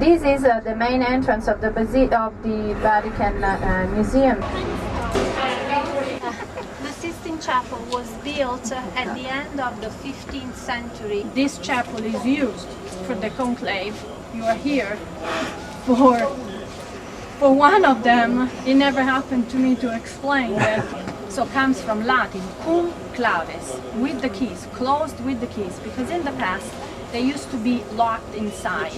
This is the main entrance of the Vatican Museum. The Sistine Chapel was built at the end of the 15th century. This chapel is used for the conclave. You are here for one of them. It never happened to me to explain that. So comes from Latin, conclaves, with the keys, closed with the keys, because in the past they used to be locked inside.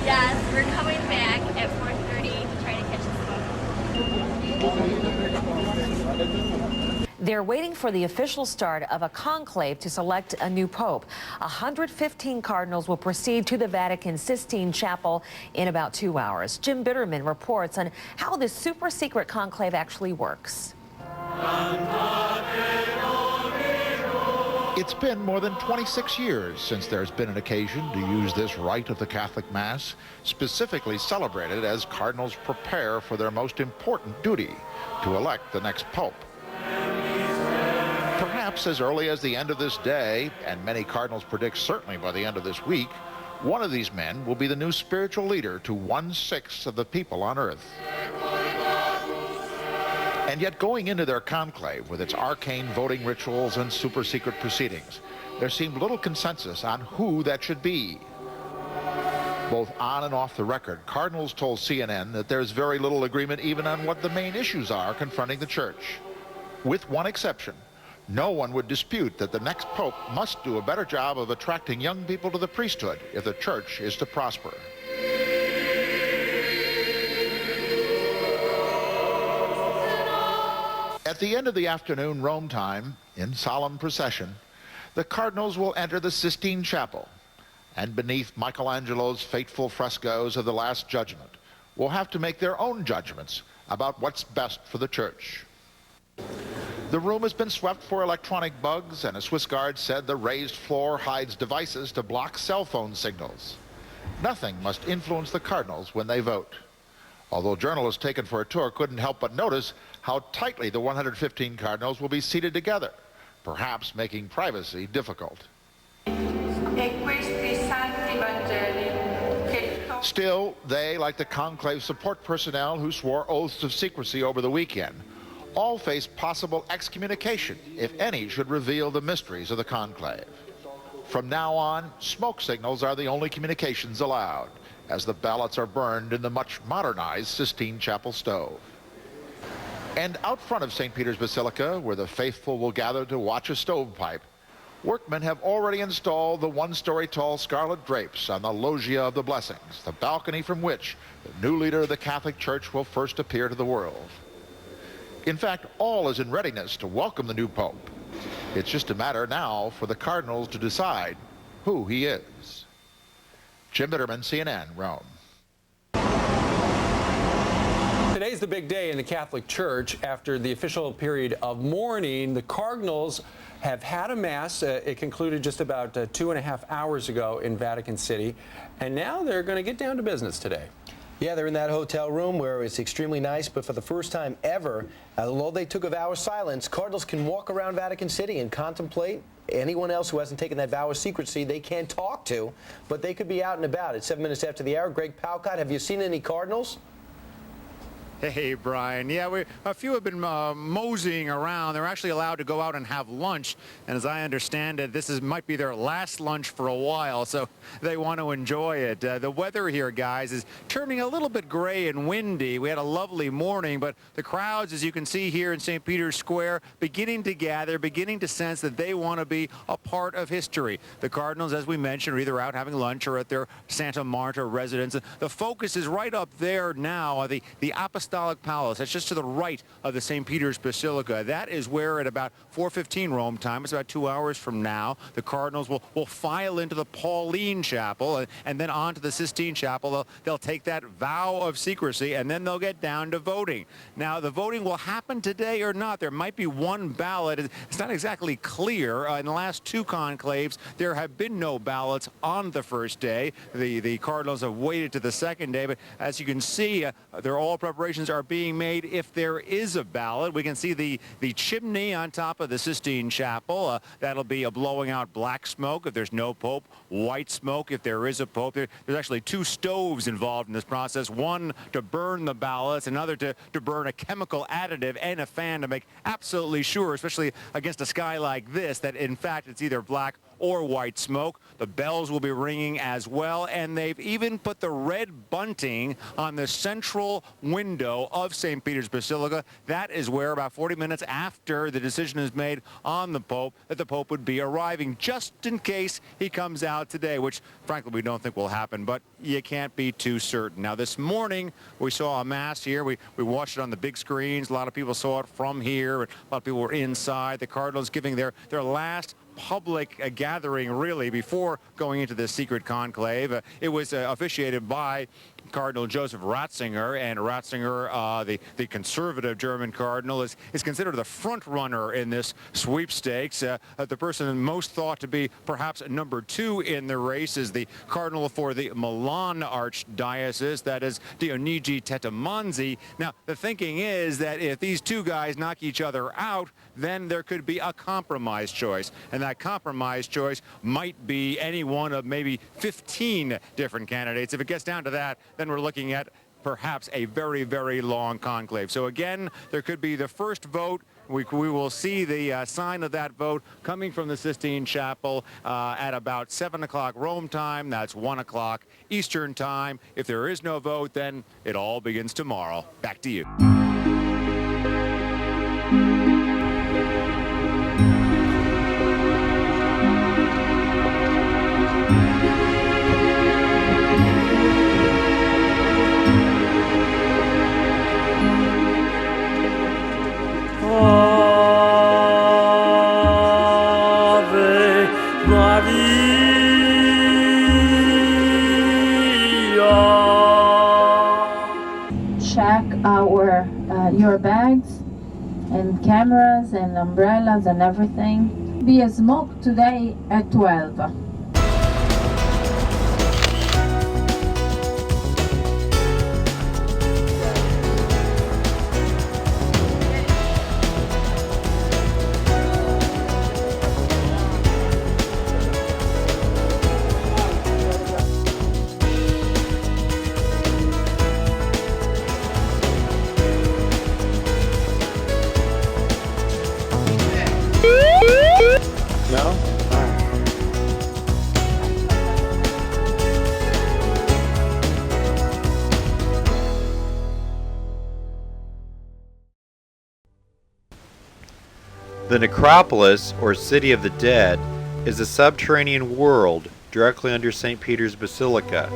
Yes, we're coming back at 4:30 to try to catch this boat. They're waiting for the official start of a conclave to select a new pope. 115 cardinals will proceed to the Vatican Sistine Chapel in about 2 hours. Jim Bitterman reports on how this super secret conclave actually works. It's been more than 26 years since there's been an occasion to use this rite of the Catholic Mass, specifically celebrated as cardinals prepare for their most important duty, to elect the next pope. Perhaps as early as the end of this day, and many cardinals predict certainly by the end of this week, one of these men will be the new spiritual leader to 1/6 of the people on earth. And yet going into their conclave with its arcane voting rituals and super secret proceedings, there seemed little consensus on who that should be. Both on and off the record, cardinals told CNN that there's very little agreement even on what the main issues are confronting the church. With one exception, no one would dispute that the next pope must do a better job of attracting young people to the priesthood if the church is to prosper. At the end of the afternoon, Rome time, in solemn procession, the cardinals will enter the Sistine Chapel, and beneath Michelangelo's fateful frescoes of the Last Judgment, will have to make their own judgments about what's best for the church. The room has been swept for electronic bugs, and a Swiss guard said the raised floor hides devices to block cell phone signals. Nothing must influence the cardinals when they vote. Although journalists taken for a tour couldn't help but notice how tightly the 115 cardinals will be seated together, perhaps making privacy difficult. Still, they, like the conclave support personnel who swore oaths of secrecy over the weekend, all face possible excommunication if any should reveal the mysteries of the conclave. From now on, smoke signals are the only communications allowed, as the ballots are burned in the much modernized Sistine Chapel stove. And out front of St. Peter's Basilica, where the faithful will gather to watch a stovepipe, workmen have already installed the one-story tall scarlet drapes on the Loggia of the Blessings, the balcony from which the new leader of the Catholic Church will first appear to the world. In fact, all is in readiness to welcome the new pope. It's just a matter now for the cardinals to decide who he is. Jim Bitterman, CNN, Rome. Today's the big day in the Catholic Church. After the official period of mourning, the cardinals have had a mass. It concluded just about 2.5 hours ago in Vatican City, and now they're going to get down to business today. Yeah, they're in that hotel room where it's extremely nice, but for the first time ever, although they took a vow of silence, cardinals can walk around Vatican City and contemplate. Anyone else who hasn't taken that vow of secrecy, they can't talk to, but they could be out and about. It's 7 minutes after the hour. Greg Palcott, have you seen any cardinals? Hey, Brian. Yeah, a few have been moseying around. They're actually allowed to go out and have lunch. And as I understand it, might be their last lunch for a while, so they want to enjoy it. The weather here, guys, is turning a little bit gray and windy. We had a lovely morning, but the crowds, as you can see here in St. Peter's Square, beginning to gather, beginning to sense that they want to be a part of history. The cardinals, as we mentioned, are either out having lunch or at their Santa Marta residence. The focus is right up there now, the Apostolic Palace. That's just to the right of the St. Peter's Basilica. That is where at about 4:15 Rome time, it's about 2 hours from now, the cardinals will file into the Pauline Chapel and then on to the Sistine Chapel. They'll take that vow of secrecy and then they'll get down to voting. Now, the voting will happen today or not. There might be one ballot. It's not exactly clear. In the last two conclaves, there have been no ballots on the first day. The cardinals have waited to the second day, but as you can see, they're all preparations preparations are being made if there is a ballot. We can see the chimney on top of the Sistine Chapel. That'll be a blowing out black smoke if there's no Pope, white smoke if there is a Pope. There's actually 2 stoves involved in this process, one to burn the ballots, another to burn a chemical additive and a fan to make absolutely sure, especially against a sky like this, that in fact it's either black or white smoke. The bells will be ringing as well, and they've even put the red bunting on the central window of St. Peter's Basilica. That is where, about 40 minutes after the decision is made on the Pope, that the Pope would be arriving, just in case he comes out today, which frankly we don't think will happen, but you can't be too certain. Now this morning we saw a Mass here. We watched it on the big screens. A lot of people saw it from here. A lot of people were inside. The Cardinals giving their last public gathering, really, before going into the secret conclave. It was officiated by Cardinal Joseph Ratzinger, and Ratzinger, the conservative German cardinal, is considered the front runner in this sweepstakes. The person most thought to be perhaps number 2 in the race is the cardinal for the Milan Archdiocese, that is Dionigi Tettamanzi. Now, the thinking is that if these 2 guys knock each other out, then there could be a compromise choice, and that compromise choice might be any one of maybe 15 different candidates. If it gets down to that, then we're looking at perhaps a very, very long conclave. So again, there could be the first vote. We will see the sign of that vote coming from the Sistine Chapel at about 7 o'clock Rome time. That's 1 o'clock Eastern time. If there is no vote, then it all begins tomorrow. Back to you. Check your bags and cameras and umbrellas and everything. Be a smoke today at 12. No? The Necroplis, or City of the Dead, is a subterranean world directly under St. Peter's Basilica.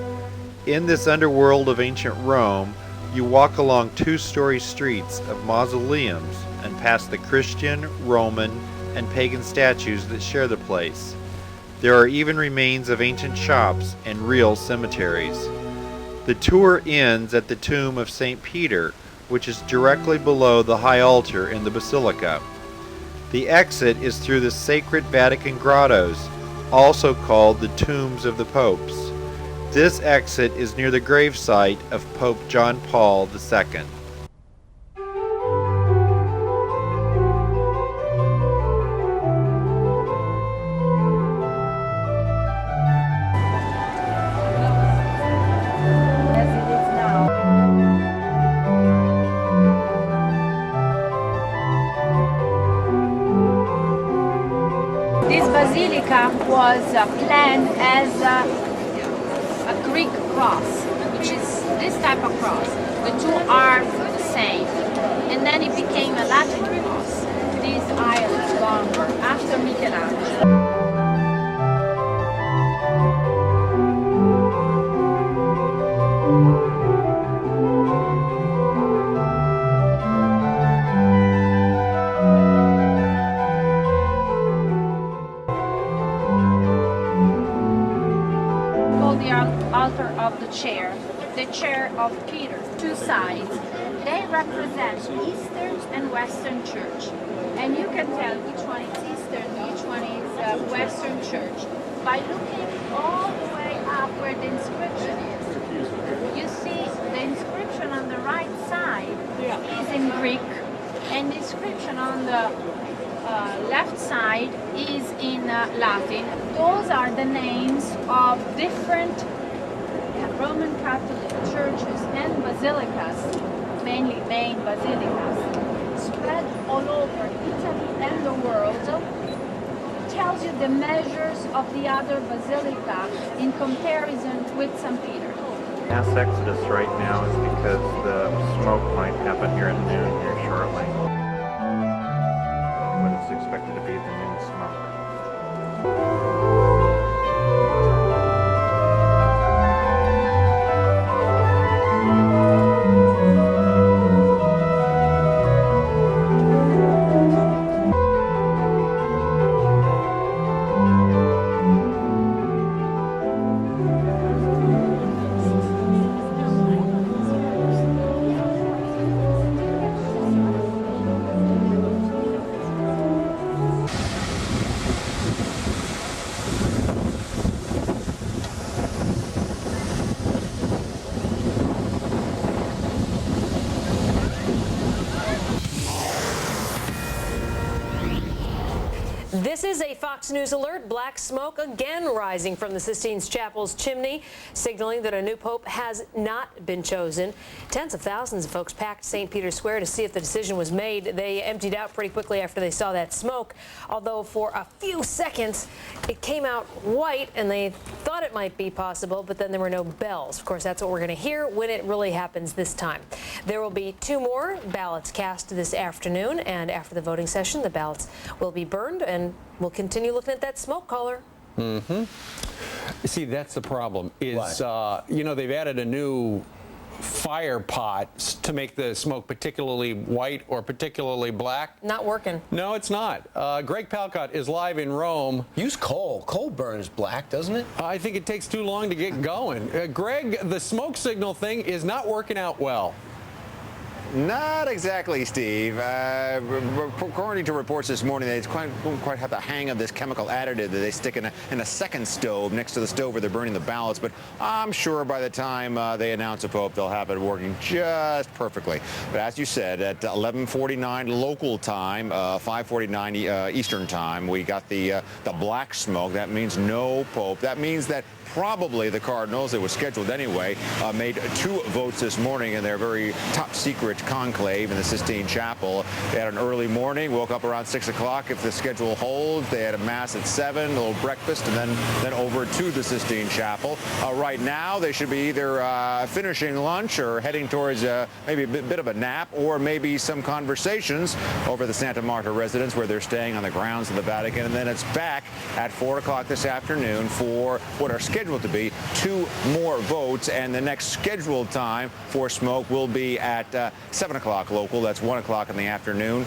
In this underworld of ancient Rome, you walk along 2-story streets of mausoleums and past the Christian, Roman, and pagan statues that share the place. There are even remains of ancient shops and real cemeteries. The tour ends at the tomb of St. Peter, which is directly below the high altar in the basilica. The exit is through the sacred Vatican grottos, also called the Tombs of the Popes. This exit is near the gravesite of Pope John Paul II. This basilica was planned as a Greek cross, which is this type of cross. The 2 are the same. And then it became a Latin cross. These aisles longer after Michelangelo. Altar of the chair of Peter, 2 sides. They represent Eastern and Western Church, and you can tell which one is Eastern, which one is Western Church by looking all the way up where the inscription is. You see the inscription on the right side left side is in Latin. Those are the names of different Roman Catholic churches and basilicas, mainly main basilicas, spread all over Italy and the world. Tells you the measures of the other basilica in comparison with St. Peter. Mass exodus right now is because the smoke might happen here at noon here shortly. But it's expected to be the noon smoke. This is a Fox News alert. Black smoke again rising from the Sistine Chapel's chimney, signaling that a new pope has not been chosen. Tens of thousands of folks packed St. Peter's Square to see if the decision was made. They emptied out pretty quickly after they saw that smoke, although for a few seconds it came out white and they thought it might be possible, but then there were no bells. Of course, that's what we're going to hear when it really happens this time. There will be 2 more ballots cast this afternoon, and after the voting session, the ballots will be burned, and we'll continue looking at that smoke color. See, that's the problem. Is you know, they've added a new fire pot to make the smoke particularly white or particularly black. Not working. No, it's not. Greg Palcott is live in Rome. Use coal. Coal burns black, doesn't it? I think it takes too long to get going. Greg, the smoke signal thing is not working out well. Not exactly, Steve. According to reports this morning, they don't quite have the hang of this chemical additive that they stick in a second stove next to the stove where they're burning the ballots. But I'm sure by the time they announce a pope, they'll have it working just perfectly. But as you said, at 11:49 local time, 5:49 Eastern time, we got the black smoke. That means no pope. That means that probably the Cardinals, it was scheduled anyway, made 2 votes this morning in their very top secret conclave in the Sistine Chapel. They had an early morning, woke up around 6 o'clock if the schedule holds. They had a mass at 7, a little breakfast, and then over to the Sistine Chapel. Right now, they should be either finishing lunch or heading towards maybe a bit of a nap, or maybe some conversations over the Santa Marta residence where they're staying on the grounds of the Vatican. And then it's back at 4 o'clock this afternoon for what are scheduled to be 2 more votes, and the next scheduled time for smoke will be at 7 o'clock local. That's 1 o'clock in the afternoon.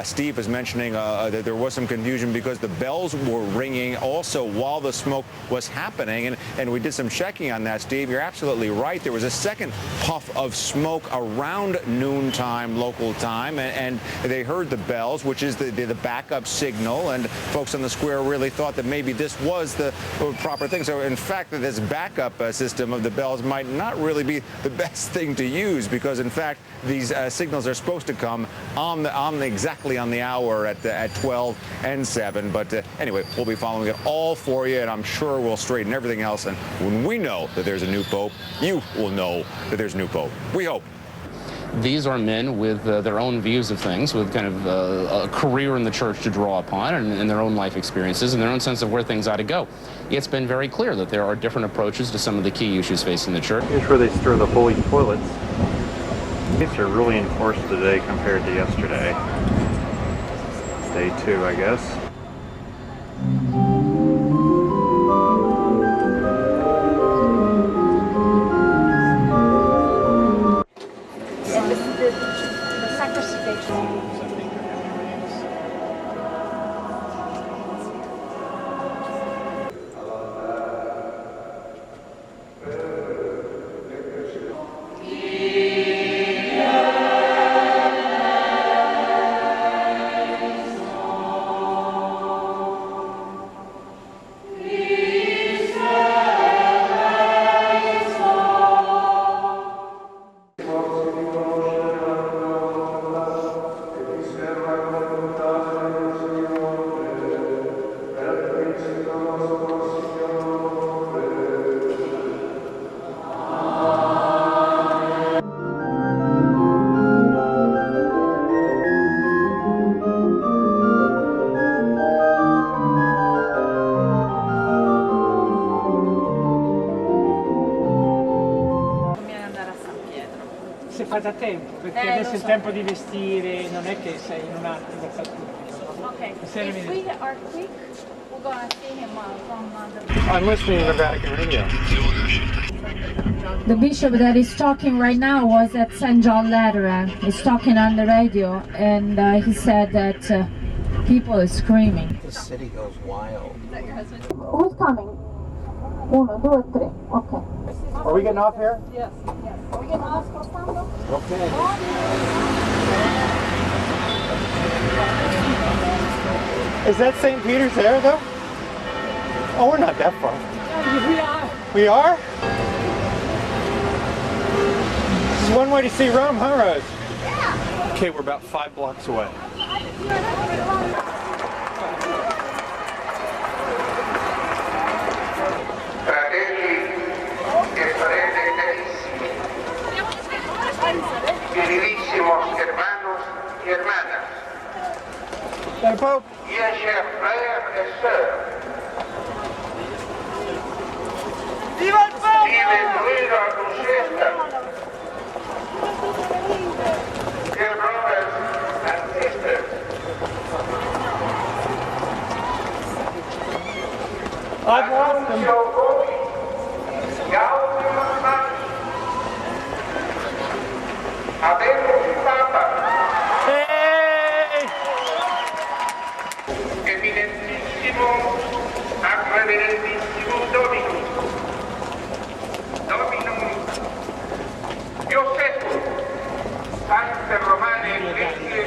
Steve was mentioning that there was some confusion because the bells were ringing also while the smoke was happening, and we did some checking on that, Steve. You're absolutely right. There was a second puff of smoke around noontime local time, and they heard the bells, which is the backup signal, and folks on the square really thought that maybe this was the proper thing. So in fact, that this backup system of the bells might not really be the best thing to use, because in fact these signals are supposed to come exactly on the hour at 12 and 7. But anyway, we'll be following it all for you, and I'm sure we'll straighten everything else. And when we know that there's a new pope, you will know that there's a new pope. We hope. These are men with their own views of things, with kind of a career in the church to draw upon, and their own life experiences and their own sense of where things ought to go. It's been very clear that there are different approaches to some of the key issues facing the church. Here's where they store the holy toilets. These are really enforced today compared to yesterday. Day 2, I guess. The sacred si fa da tempo, perché adesso è il tempo di vestire, non è che sei in un attimo fa tutto. Okay, if we are quick, we're going to see him from the... I'm listening to the Vatican Radio. The bishop that is talking right now was at St. John Lateran. He's talking on the radio, and he said that people are screaming. The city goes wild. Who's coming? 1, 2, 3. Okay. Are we getting off here? Yes. Are we getting off, Costanzo? Okay. Is that St. Peter's there, though? Oh, we're not that far. We are. We are? This is one way to see Rome, huh, Rose? Yeah. Okay, we're about 5 blocks away. Queridísimos hermanos y hermanas, Hey, Pope. bien chers frères et sœurs, Viva el Papa! liebe Brüder und Schwestern, dear brothers and sisters, I've lost them. annuncio voi gaudium magni, Habemus Papam, Hey! eminentissimo ac reverendissimum Dominum, Dominum Iosefum, Sancte Romane Ecclesiae,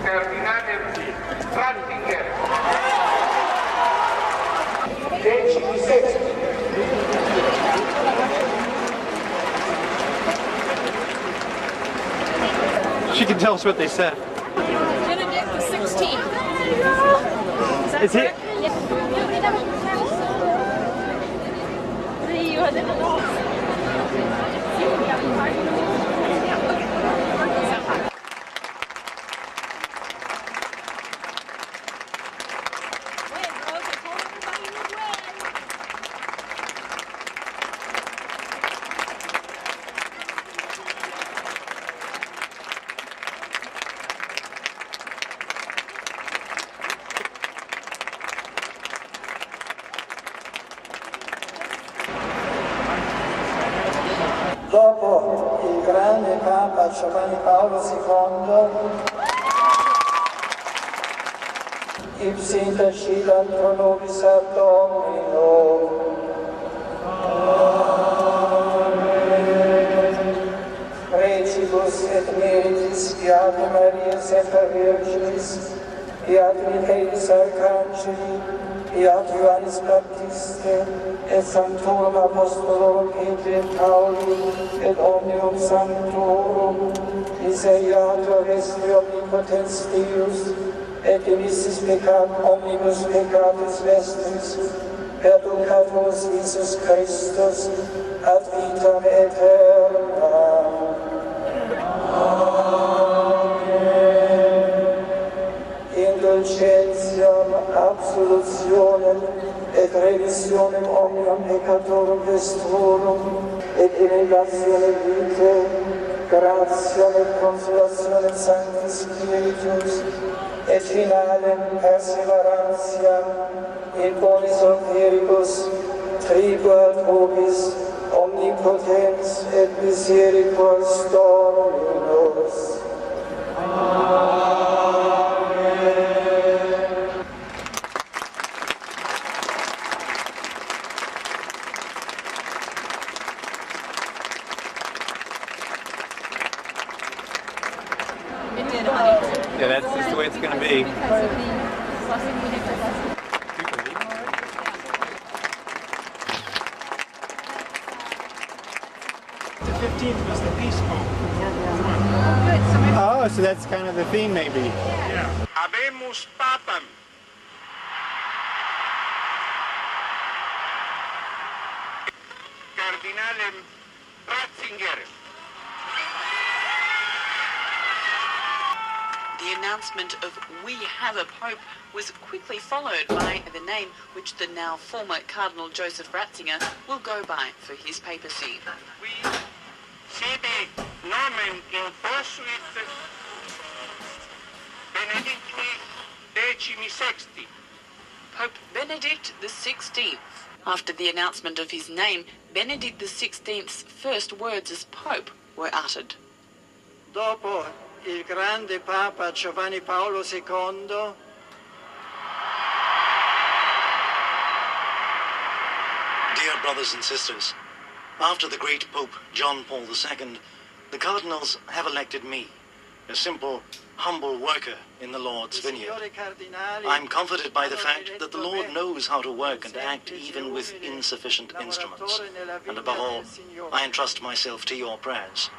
Cardinale Ratzinger, Deci di Sexto, She can tell us what they said. Benedict XVI. Is he? Dopo il grande Papa Giovanni Paolo II, ipsi intercidant pro nobis ad Domino. Precibus et meritis Beata Maria Semper Virginis, Beat Michaelis Arcangeli, Beat Ioannis Baptiste, et Sanctorum Apostolorum Petri et Pauli, et omnium sanctorum, miseriator est omnipotens Deus, et dimissis omnibus peccatis vestris, perducatus Iesus Christus, ad vitam aeterna. Indulgentiam, absolutionem, et remissionem omnium peccatorum vestrorum, et elevationem vitae, gratiam et consolationem Sancti Spiritus, et finalem perseverantiam in bonis omnibus tribuat vobis omnipotens et misericordias Dominus. Yeah, that's just the way it's going to be. The 15th was the peace pope for World War I. Oh, so that's kind of the theme, maybe. Yeah. Habemus Papam, Cardinale Ratzinger. The announcement of "We have a Pope" was quickly followed by the name which the now former Cardinal Joseph Ratzinger will go by for his papacy. Sibi nomen in pursuit Benedicti XVI. Pope Benedict XVI. After the announcement of his name, Benedict XVI's first words as Pope were uttered. Dopo il grande Papa Giovanni Paolo II, Dear brothers and sisters, after the great Pope John Paul II, the cardinals have elected me, a simple, humble worker in the Lord's vineyard. I'm comforted by the fact that the Lord knows how to work and act even with insufficient instruments. And above all, I entrust myself to your prayers.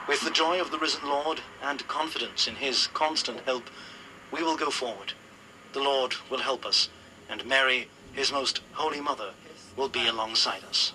With the joy of the risen Lord and confidence in his constant help, we will go forward. The Lord will help us, and Mary, his most holy mother, will be alongside us.